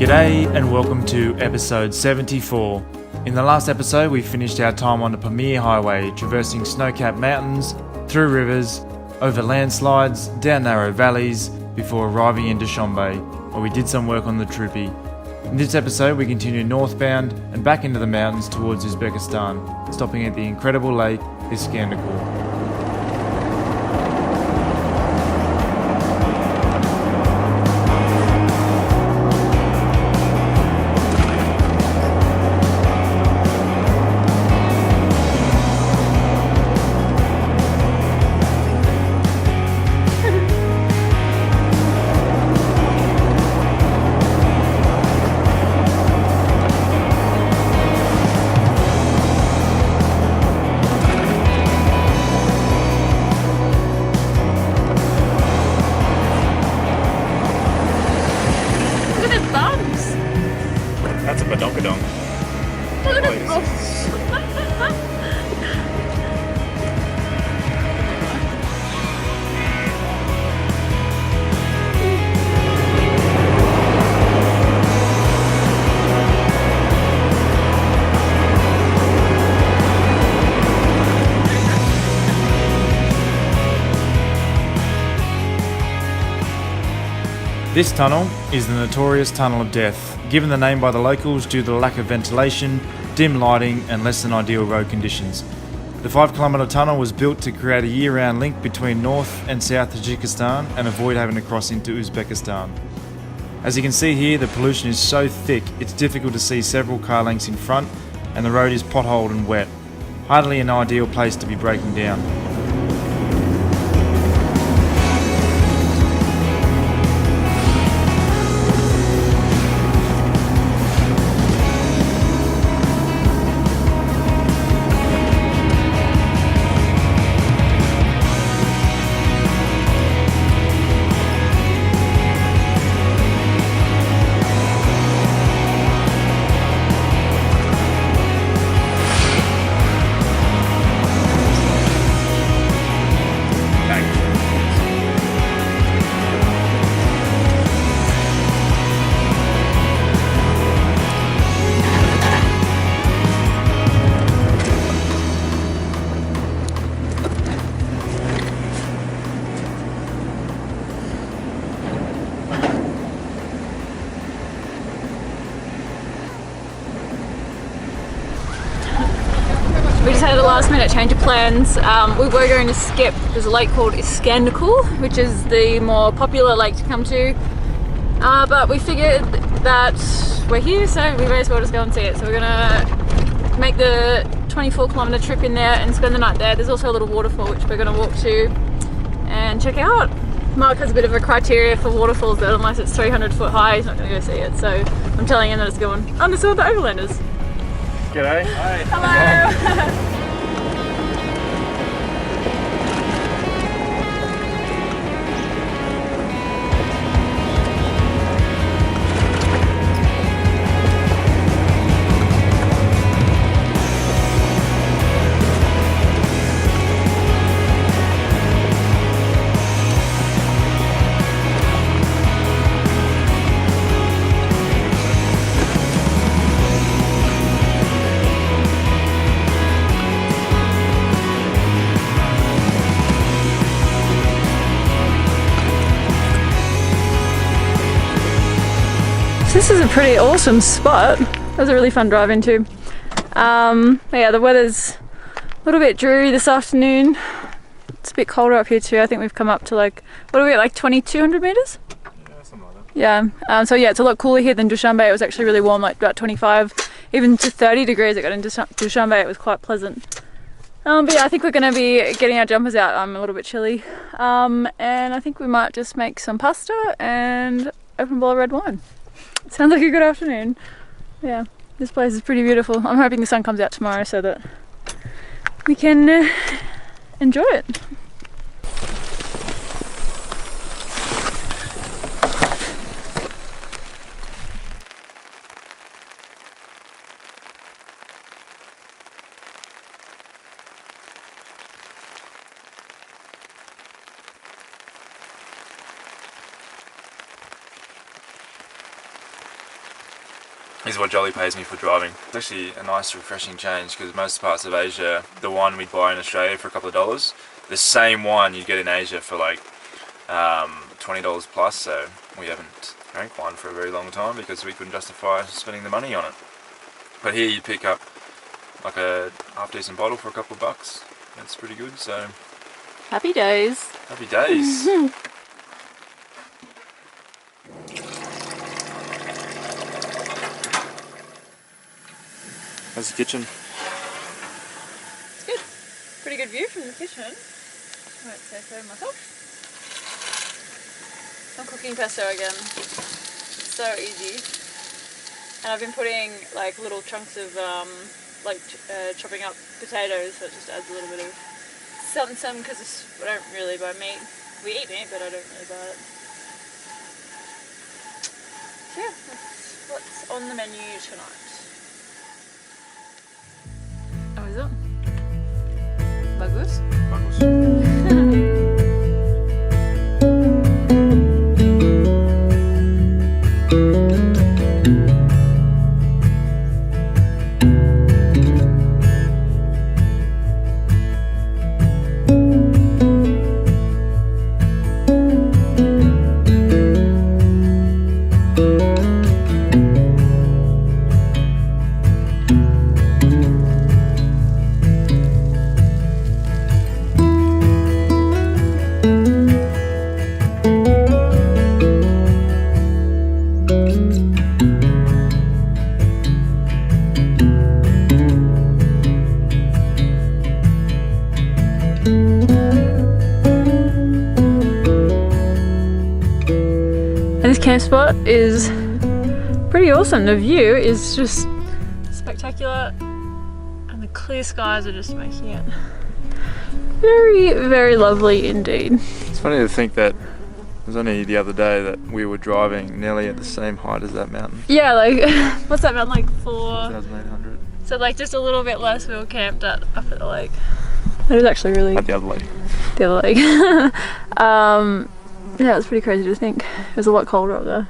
G'day and welcome to episode 74. In the last episode we finished our time on the Pamir Highway, traversing snow-capped mountains, through rivers, over landslides, down narrow valleys, before arriving in Dushanbe, where we did some work on the Trupi. In this episode we continue northbound and back into the mountains towards Uzbekistan, stopping at the incredible lake Iskanderkul. That's a badonkadonk. Look at it. This tunnel is the notorious Tunnel of Death, given the name by the locals due to the lack of ventilation, dim lighting and less than ideal road conditions. The 5-kilometre tunnel was built to create a year-round link between North and South Tajikistan and avoid having to cross into Uzbekistan. As you can see here, the pollution is so thick it's difficult to see several car lengths in front and the road is potholed and wet. Hardly an ideal place to be braking down. We just had a last minute change of plans. We were going to skip, there's a lake called Iskanderkul, which is the more popular lake to come to. But we figured that we're here, so we may as well just go and see it. So we're gonna make the 24-kilometre trip in there and spend the night there. There's also a little waterfall which we're gonna walk to and check out. Mark has a bit of a criteria for waterfalls that unless it's 300 foot high, he's not gonna go see it. So I'm telling him that it's going under some of the overlanders. G'day. Hi. Hello! This is a pretty awesome spot. It was a really fun drive into. Yeah, the weather's a little bit dreary this afternoon. It's a bit colder up here too. I think we've come up to like, what are we at, like 2,200 meters? Yeah, something like that. Yeah, so yeah, it's a lot cooler here than Dushanbe. It was actually really warm, like about 25, even to 30 degrees it got into Dushanbe. It was quite pleasant. But yeah, I think we're going to be getting our jumpers out. I'm a little bit chilly. And I think we might just make some pasta and open a bowl of red wine. Sounds like a good afternoon. Yeah, this place is pretty beautiful. I'm hoping the sun comes out tomorrow so that we can enjoy it. is what Jolly pays me for driving. It's actually a nice refreshing change because most parts of Asia, the one we'd buy in Australia for a couple of dollars, the same one you get in Asia for like $20 plus, so we haven't drank one for a very long time because we couldn't justify spending the money on it. But here you pick up like a half decent bottle for a couple of bucks. That's pretty good, so... Happy days. Happy days. How's the kitchen? It's good. Pretty good view from the kitchen. I might say so myself. I'm cooking pesto again. It's so easy. And I've been putting like little chunks of chopping up potatoes, so it just adds a little bit of something because I don't really buy meat. We eat meat, but I don't really buy it. So yeah, that's what's on the menu tonight. How is it? Bagus? Bagus. This camp spot is pretty awesome. The view is just spectacular and the clear skies are just making it very, very lovely indeed. It's funny to think that it was only the other day that we were driving nearly at the same height as that mountain. Yeah, like, what's that mountain, like 4,800. So like just a little bit less we were camped up at the lake. It was actually really... At the other lake. The other lake. Yeah, it was pretty crazy to think. It was a lot colder up there.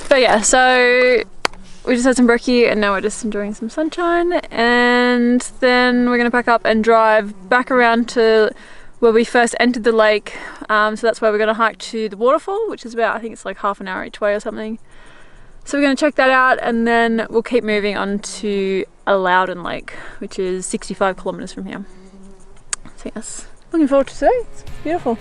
But yeah, so we just had some brekkie and now we're just enjoying some sunshine, and then we're going to pack up and drive back around to where we first entered the lake. So that's where we're going to hike to the waterfall, which is about, I think it's like half an hour each way or something. So we're going to check that out and then we'll keep moving on to Loudon Lake, which is 65 kilometers from here. So yes, looking forward to today. It's beautiful.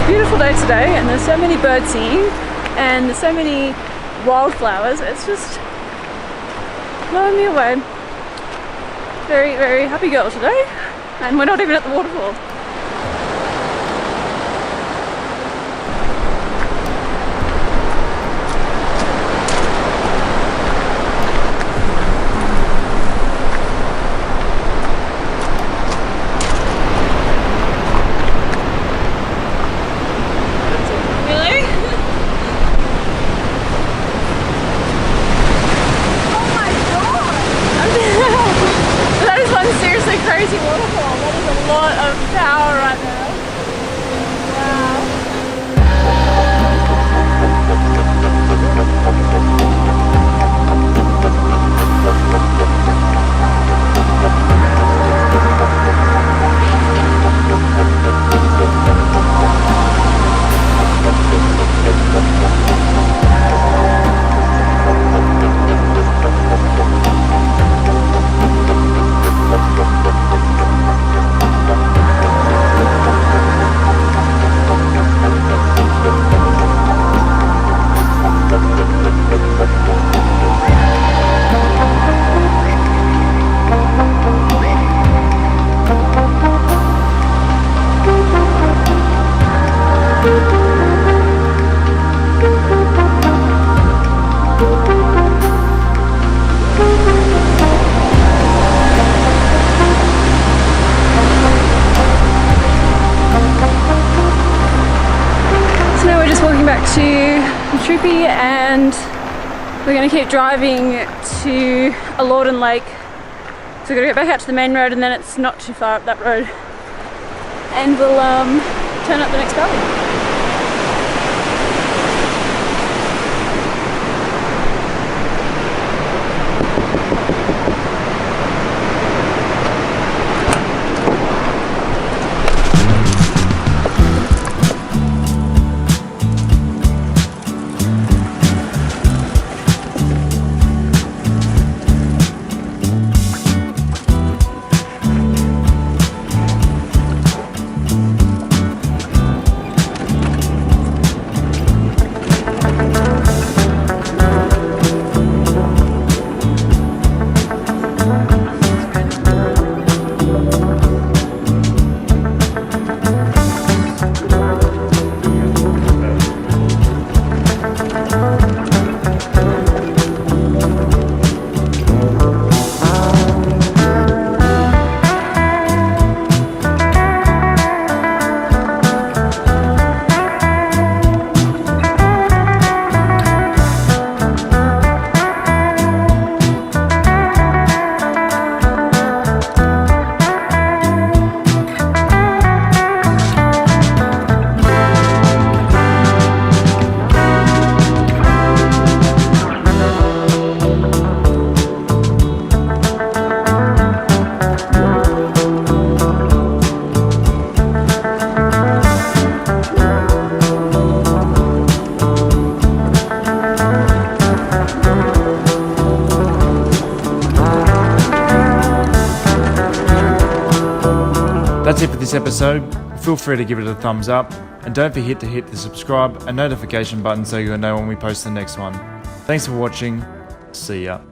Beautiful day today, and there's so many birds singing and there's so many wildflowers. It's just blowing me away. Very, very happy girl today, and we're not even at the waterfall. Crazy waterfall. That is a lot of Troopy, and we're going to keep driving to a Lorden Lake. So we're going to get back out to the main road, and then it's not too far up that road. And we'll turn up the next valley. That's it for this episode. Feel free to give it a thumbs up, and don't forget to hit the subscribe and notification button so you'll know when we post the next one. Thanks for watching. See ya.